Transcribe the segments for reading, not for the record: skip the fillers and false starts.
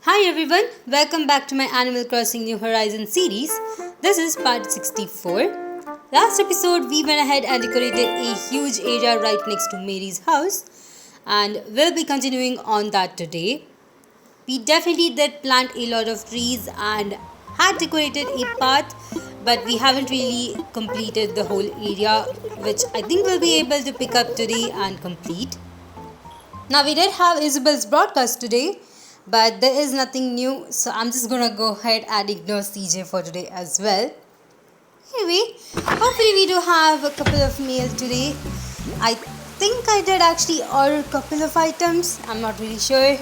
Hi everyone, welcome back to my Animal Crossing New Horizons series. This is part 64. Last episode we went ahead and decorated a huge area right next to Mary's house, and we'll be continuing on that today. We definitely did plant a lot of trees and had decorated a path, but we haven't really completed the whole area, which I think we'll be able to pick up today and complete. Now we did have Isabel's broadcast today, but there is nothing new, so I'm just gonna go ahead and ignore CJ for today as well. Anyway, hopefully we do have a couple of mail today. I think I did actually order a couple of items. I'm not really sure.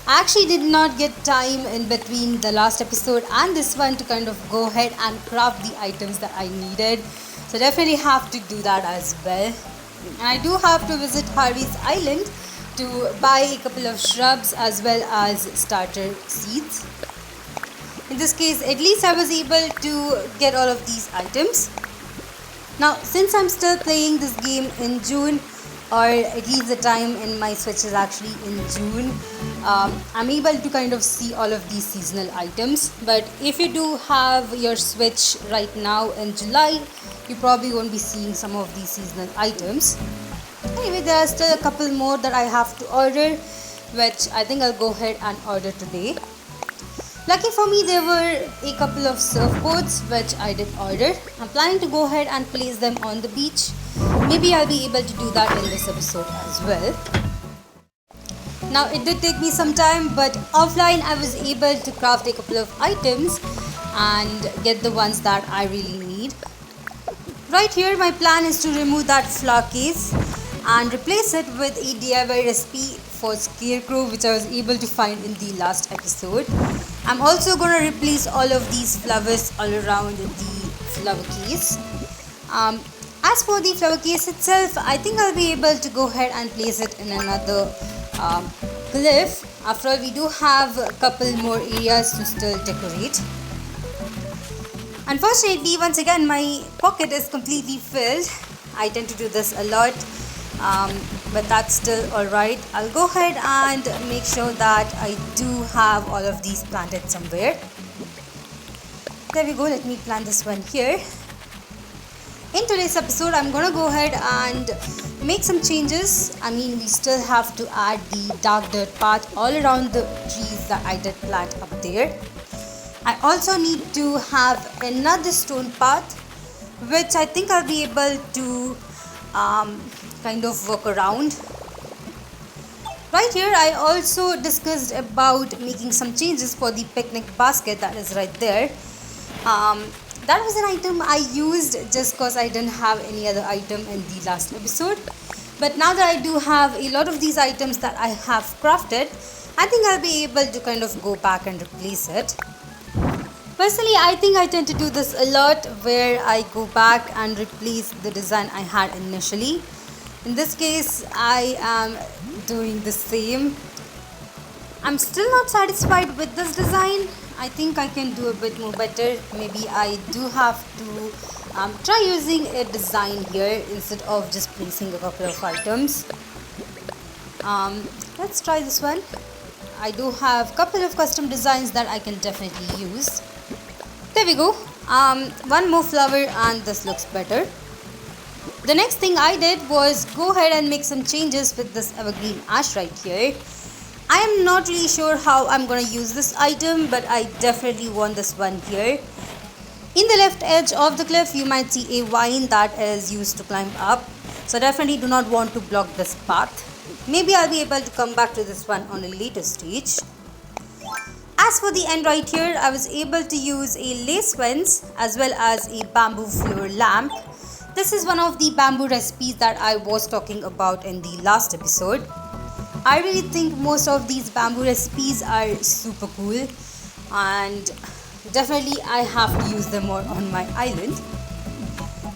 I actually did not get time in between the last episode and this one to kind of go ahead and craft the items that I needed. So definitely have to do that as well. And I do have to visit Harvey's Island to buy a couple of shrubs as well as starter seeds. In this case, at least I was able to get all of these items. Now, since I'm still playing this game in June, or at least the time in my Switch is actually in June, I'm able to kind of see all of these seasonal items. But if you do have your Switch right now in July, you probably won't be seeing some of these seasonal items. Anyway, there are still a couple more that I have to order, which I think I'll go ahead and order today. Lucky for me, there were a couple of surfboards which I did order. I'm planning to go ahead and place them on the beach. Maybe I'll be able to do that in this episode as well. Now, it did take me some time, but offline I was able to craft a couple of items and get the ones that I really need. Right here, my plan is to remove that flower case and replace it with a DIY recipe for scarecrow which I was able to find in the last episode. I'm also going to replace all of these flowers all around the flower case. As for the flower case itself, I think I'll be able to go ahead and place it in another cliff. After all, we do have a couple more areas to still decorate. Unfortunately, once again, my pocket is completely filled. I tend to do this a lot. But that's still alright. I'll go ahead and make sure that I do have all of these planted somewhere. There we go, let me plant this one here. In today's episode, I'm gonna go ahead and make some changes. We still have to add the dark dirt path all around the trees that I did plant up there. I also need to have another stone path, which I think I'll be able to kind of work around. Right here, I also discussed about making some changes for the picnic basket that is right there. That was an item I used just because I didn't have any other item in the last episode. But now that I do have a lot of these items that I have crafted, I think I'll be able to kind of go back and replace it. Personally, I think I tend to do this a lot where I go back and replace the design I had initially. In this case, I am doing the same. I'm still not satisfied with this design. I think I can do a bit more better. Maybe I do have to try using a design here instead of just placing a couple of items. Let's try this one. I do have a couple of custom designs that I can definitely use. There we go. One more flower and this looks better. The next thing I did was go ahead and make some changes with this evergreen ash right here. I am not really sure how I'm going to use this item, but I definitely want this one here. In the left edge of the cliff, you might see a vine that is used to climb up. So definitely do not want to block this path. Maybe I'll be able to come back to this one on a later stage. As for the end right here, I was able to use a lace fence as well as a bamboo floor lamp. This is one of the bamboo recipes that I was talking about in the last episode. I really think most of these bamboo recipes are super cool and definitely I have to use them more on my island.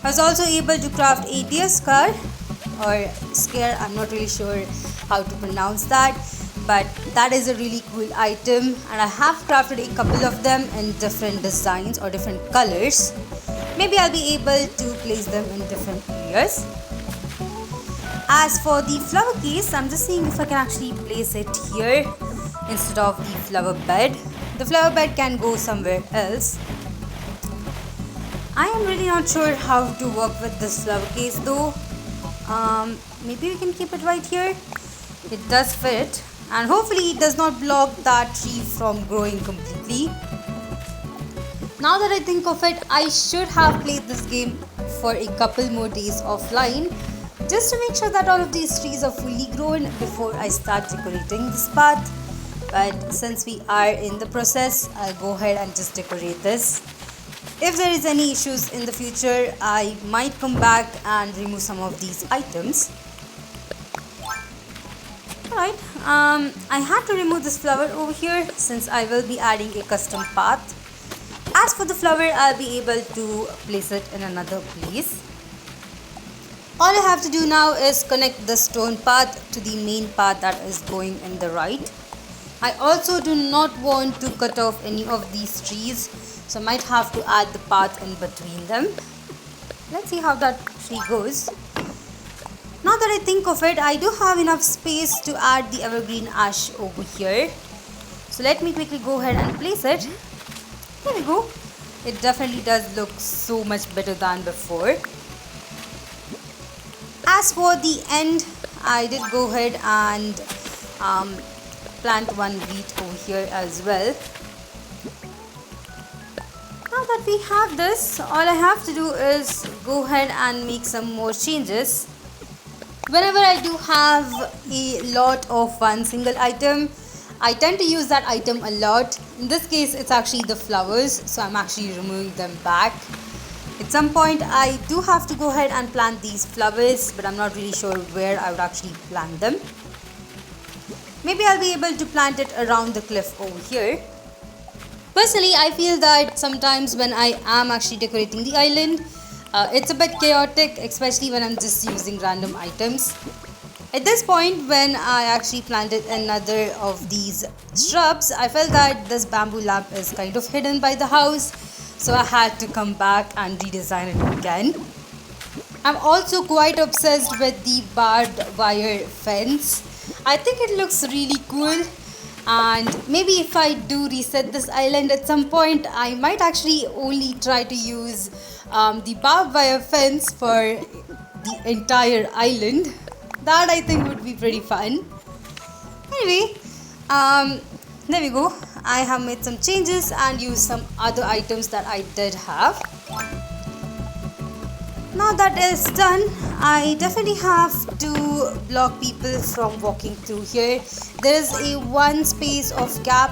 I was also able to craft a deer scar or scare, I'm not really sure how to pronounce that, but that is a really cool item and I have crafted a couple of them in different designs or different colors. Maybe I'll be able to place them in different areas. As for the flower case, I'm just seeing if I can actually place it here. instead of the flower bed. The flower bed can go somewhere else. I am really not sure how to work with this flower case though. Maybe we can keep it right here. It does fit, and hopefully it does not block that tree from growing completely. Now that I think of it, I should have played this game for a couple more days offline just to make sure that all of these trees are fully grown before I start decorating this path. But since we are in the process, I'll go ahead and just decorate this. If there is any issues in the future, I might come back and remove some of these items. Alright, I had to remove this flower over here since I will be adding a custom path. As for the flower, I'll be able to place it in another place. All I have to do now is connect the stone path to the main path that is going in the right. I also do not want to cut off any of these trees, so I might have to add the path in between them. Let's see how that tree goes. Now that I think of it, I do have enough space to add the evergreen ash over here. So let me quickly go ahead and place it. There we go. It definitely does look so much better than before. As for the end, I did go ahead and plant one wheat over here as well. Now that we have this, all I have to do is go ahead and make some more changes. Whenever I do have a lot of one single item, I tend to use that item a lot. In this case, it's actually the flowers, so I'm actually removing them back. At some point, I do have to go ahead and plant these flowers, but I'm not really sure where I would actually plant them. Maybe I'll be able to plant it around the cliff over here. Personally, I feel that sometimes when I am actually decorating the island, it's a bit chaotic, especially when I'm just using random items. At this point, when I actually planted another of these shrubs, I felt that this bamboo lamp is kind of hidden by the house, so I had to come back and redesign it again. I'm also quite obsessed with the barbed wire fence. I think it looks really cool, and maybe if I do reset this island at some point, I might actually only try to use the barbed wire fence for the entire island. That I think would be pretty fun. Anyway, there we go. I have made some changes and used some other items that I did have. Now that is done, I definitely have to block people from walking through here. There is a one space of gap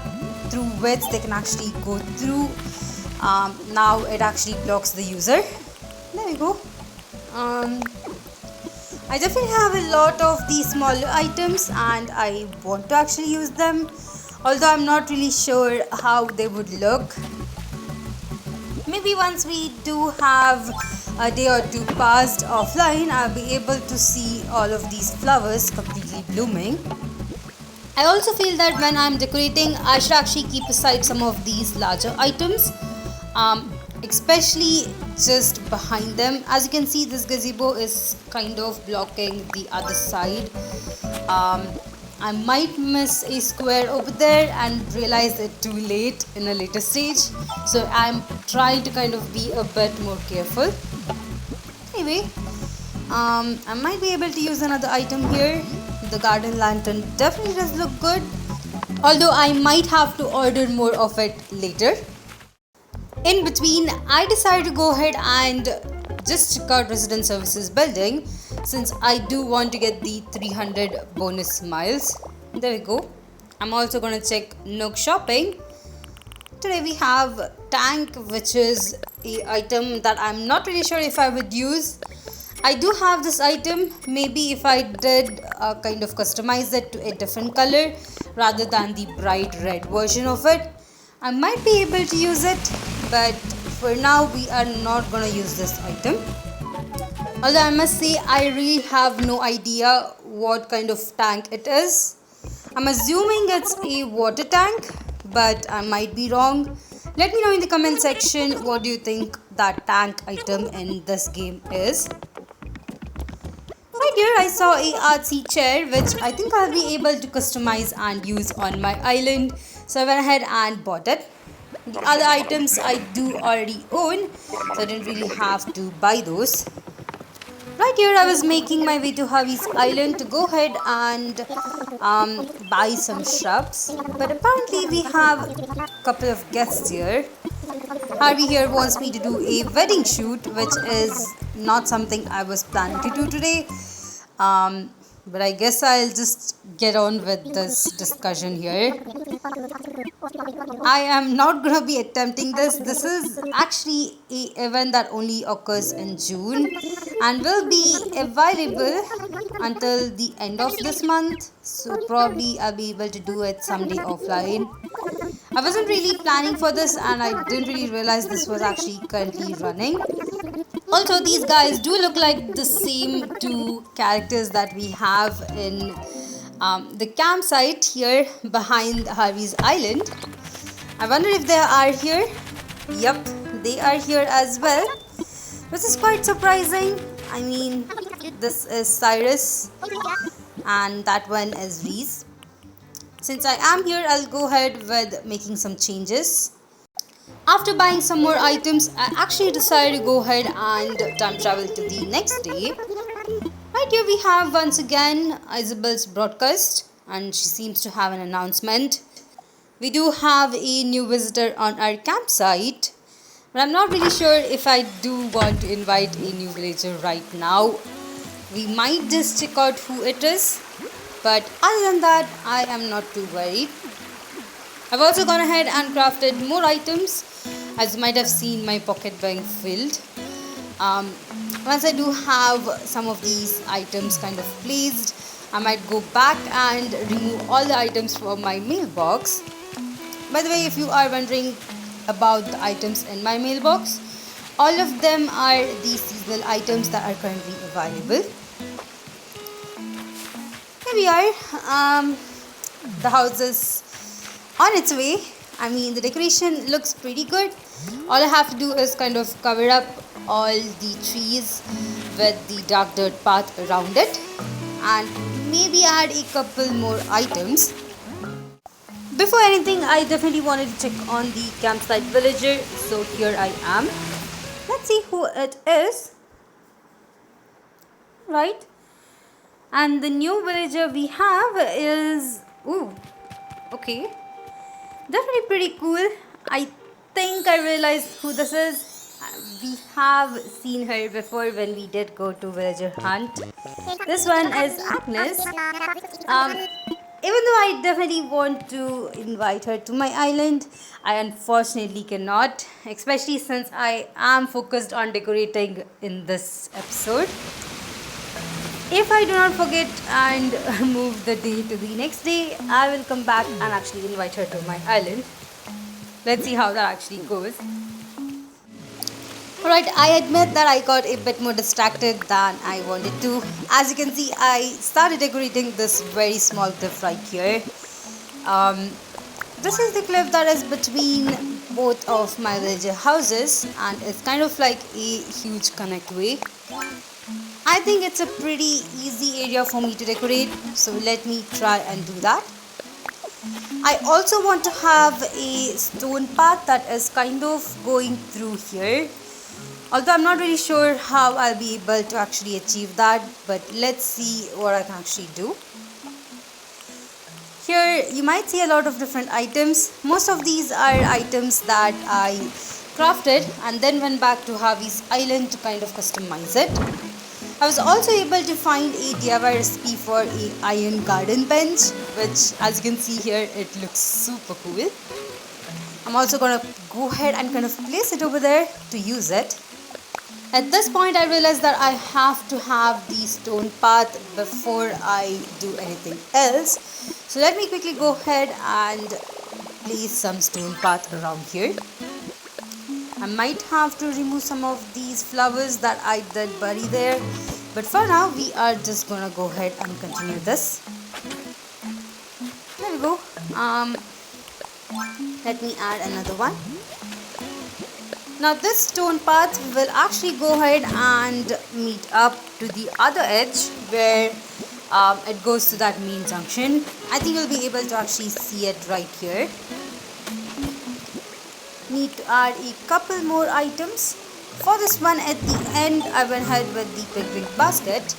through which they can actually go through. Now it actually blocks the user. There we go. I definitely have a lot of these smaller items and I want to actually use them, although I'm not really sure how they would look. Maybe once we do have a day or two passed offline, I'll be able to see all of these flowers completely blooming. I also feel that when I'm decorating, I should actually keep aside some of these larger items, especially just behind them. As you can see, this gazebo is kind of blocking the other side. I might miss a square over there and realize it too late in a later stage, so I'm trying to kind of be a bit more careful. Anyway, I might be able to use another item here. The garden lantern definitely does look good, although I might have to order more of it later. In between, I decided to go ahead and just check out Resident Services building, since I do want to get the 300 bonus miles. There we go. I'm also going to check Nook shopping. Today we have tank, which is a item that I'm not really sure if I would use. I do have this item. Maybe if I did kind of customize it to a different color rather than the bright red version of it, I might be able to use it, but for now we are not going to use this item. Although I must say, I really have no idea what kind of tank it is. I'm assuming it's a water tank, but I might be wrong. Let me know in the comment section what do you think that tank item in this game is. Right, here I saw a artsy chair which I think I'll be able to customize and use on my island. So I went ahead and bought it. The other items I do already own, so I didn't really have to buy those. Right here I was making my way to Harvey's island to go ahead and buy some shrubs. But apparently we have a couple of guests here. Harvey here wants me to do a wedding shoot, which is not something I was planning to do today. But I guess I'll just get on with this discussion here. I am not going to be attempting this. This is actually an event that only occurs in June and will be available until the end of this month. So probably I'll be able to do it someday offline. I wasn't really planning for this and I didn't really realize this was actually currently running. Also, these guys do look like the same two characters that we have in the campsite here behind Harvey's island. I wonder if they are here. Yup, they are here as well, which is quite surprising. I mean, this is Cyrus and that one is Reese. Since I am here, I'll go ahead with making some changes. After buying some more items, I actually decided to go ahead and time travel to the next day. Right here we have once again Isabel's broadcast and she seems to have an announcement. We do have a new visitor on our campsite, but I'm not really sure if I do want to invite a new villager right now. We might just check out who it is, but other than that, I am not too worried. I've also gone ahead and crafted more items. As you might have seen, my pocket being filled. Once I do have some of these items kind of placed, I might go back and remove all the items from my mailbox. By the way, if you are wondering about the items in my mailbox, all of them are the seasonal items that are currently available. Here we are. The house is on its way. I mean, the decoration looks pretty good. All I have to do is kind of cover up all the trees with the dark dirt path around it and maybe add a couple more items. Before anything, I definitely wanted to check on the campsite villager, so here I am. Let's see who it is. Right? And the new villager we have is... Ooh, okay. Definitely pretty cool. I think I realized who this is. We have seen her before when we did go to villager hunt. This one is Agnes. Even though I definitely want to invite her to my island, I unfortunately cannot, especially since I am focused on decorating in this episode. If I do not forget and move the day to the next day, I will come back and actually invite her to my island. Let's see how that actually goes. Alright, I admit that I got a bit more distracted than I wanted to. As you can see, I started decorating this very small cliff right here. This is the cliff that is between both of my villager houses and it's kind of like a huge connectway. I think it's a pretty easy area for me to decorate, so let me try and do that. I also want to have a stone path that is kind of going through here. Although I'm not really sure how I'll be able to actually achieve that, but let's see what I can actually do. Here you might see a lot of different items. Most of these are items that I crafted and then went back to Harvey's island to kind of customize it. I was also able to find a DIY recipe for a iron garden bench, which as you can see here, it looks super cool. I'm also going to go ahead and kind of place it over there to use it. At this point, I realized that I have to have the stone path before I do anything else. So let me quickly go ahead and place some stone path around here. I might have to remove some of these flowers that I did bury there. But for now, we are just going to go ahead and continue this. There we go. Let me add another one. Now this stone path will actually go ahead and meet up to the other edge where it goes to that main junction. I think you'll be able to actually see it right here. Need to add a couple more items. For this one, at the end I went ahead with the picnic basket,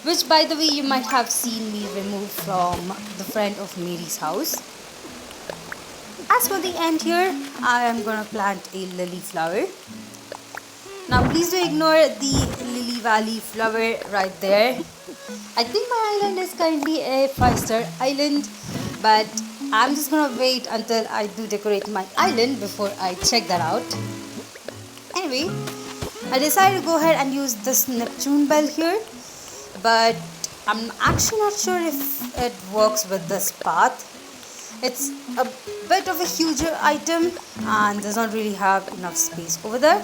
which by the way you might have seen me remove from the front of Mary's house. As for the end here, I am gonna plant a lily flower. Now please do ignore the lily valley flower right there. I think my island is currently a 5-star island, but I'm just gonna wait until I do decorate my island before I check that out. Anyway, I decided to go ahead and use this Neptune bell here, but I'm actually not sure if it works with this path. It's a bit of a huger item and does not really have enough space over there.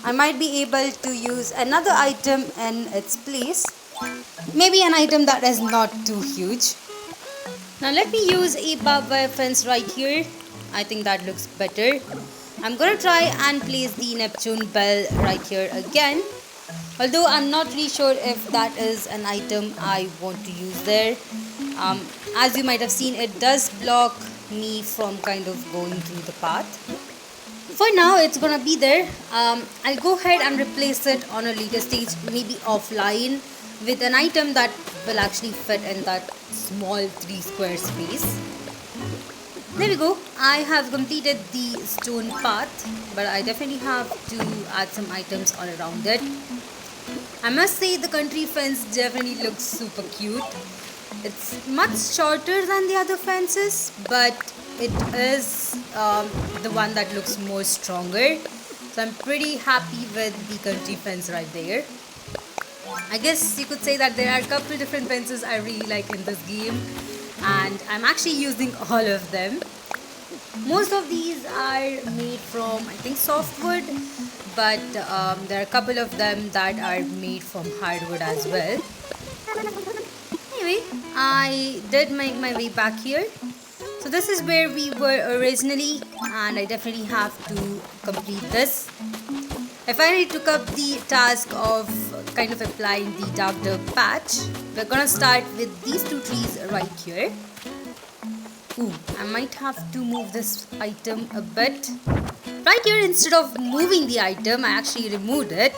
I might be able to use another item in its place. Maybe an item that is not too huge. Now let me use a barbed wire fence right here. I think that looks better. I'm gonna try and place the Neptune bell right here again. Although I'm not really sure if that is an item I want to use there. As you might have seen, it does block me from kind of going through the path. For now, it's gonna be there. I'll go ahead and replace it on a later stage, maybe offline, with an item that will actually fit in that small 3-square space. There we go. I have completed the stone path, but I definitely have to add some items all around it. I must say the country fence definitely looks super cute. It's much shorter than the other fences, but it is the one that looks more stronger. So I'm pretty happy with the country fence right there. I guess you could say that there are a couple different fences I really like in this game, and I'm actually using all of them. Most of these are made from, I think, softwood, but there are a couple of them that are made from hardwood as well. Anyway, I did make my way back here. So this is where we were originally, and I definitely have to complete this. I finally took up the task of kind of applying the dark dirt patch. We're gonna start with these 2 trees right here. Ooh, I might have to move this item a bit. Right here, instead of moving the item, I actually removed it.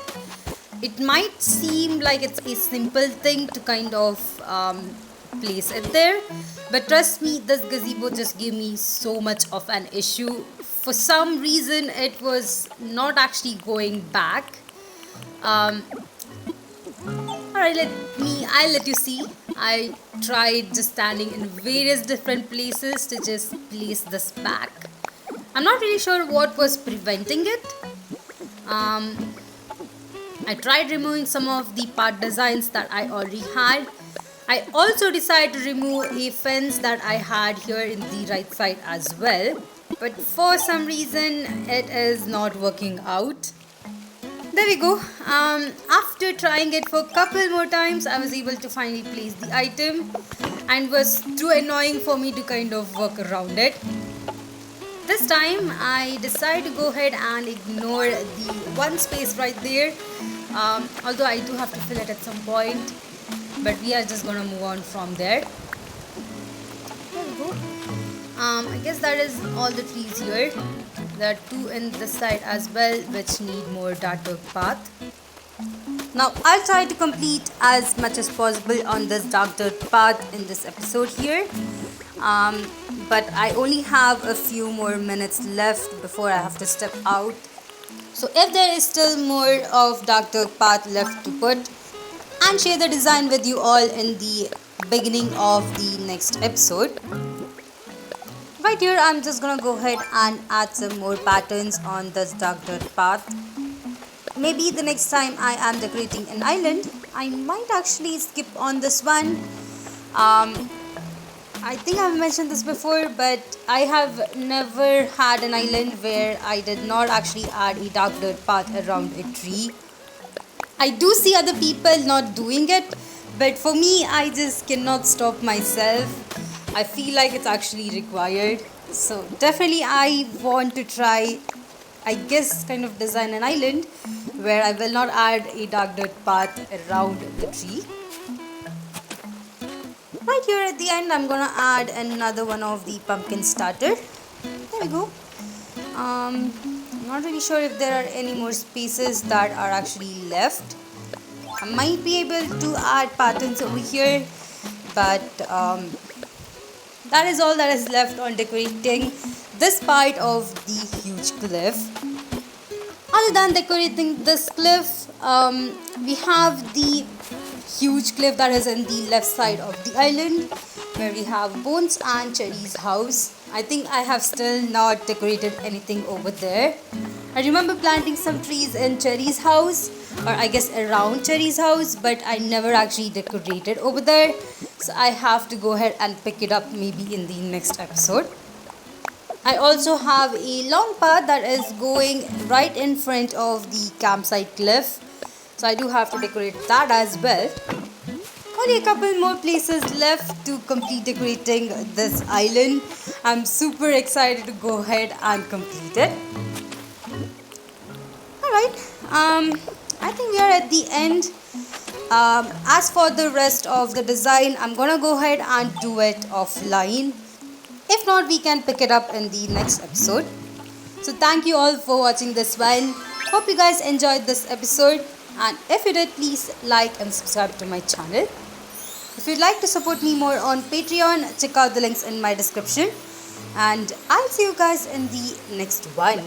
It might seem like it's a simple thing to kind of place it there, but trust me, this gazebo just gave me so much of an issue. For some reason, it was not actually going back. Alright, I'll let you see. I tried just standing in various different places to just place this back. I'm not really sure what was preventing it. I tried removing some of the part designs that I already had. I also decided to remove a fence that I had here in the right side as well. But for some reason, it is not working out. There we go. After trying it for a couple more times, I was able to finally place the item, and was too annoying for me to kind of work around it. This time, I decided to go ahead and ignore the one space right there. Although I do have to fill it at some point, but we are just gonna move on from there. There we go. I guess that is all the trees here. There are 2 in this side as well, which need more darker path. Now I'll try to complete as much as possible on this dark dirt path in this episode here. But I only have a few more minutes left before I have to step out. So if there is still more of dark dirt path left to put, and share the design with you all in the beginning of the next episode. Right here, I'm just gonna go ahead and add some more patterns on this dark dirt path. Maybe the next time I am decorating an island, I might actually skip on this one. I think I've mentioned this before, but I have never had an island where I did not actually add a dark dirt path around a tree. I do see other people not doing it, but for me, I just cannot stop myself. I feel like it's actually required. So definitely I want to try I guess, kind of design an island where I will not add a dark dirt path around the tree. Right here at the end, I'm gonna add another one of the pumpkin starter. There we go. I'm not really sure if there are any more spaces that are actually left. I might be able to add patterns over here, but that is all that is left on decorating this part of the huge cliff. Other than decorating this cliff, we have the huge cliff that is in the left side of the island, where we have Bones and Cherry's house. I think I have still not decorated anything over there. I remember planting some trees in Cherry's house, or I guess around Cherry's house, but I never actually decorated over there. So I have to go ahead and pick it up maybe in the next episode. I also have a long path that is going right in front of the campsite cliff. So I do have to decorate that as well. Only a couple more places left to complete decorating this island. I'm super excited to go ahead and complete it. Alright, I think we are at the end. As for the rest of the design, I'm gonna go ahead and do it offline. If not, we can pick it up in the next episode. So thank you all for watching this one. Hope you guys enjoyed this episode. And if you did, please like and subscribe to my channel. If you'd like to support me more on Patreon, check out the links in my description. And I'll see you guys in the next one.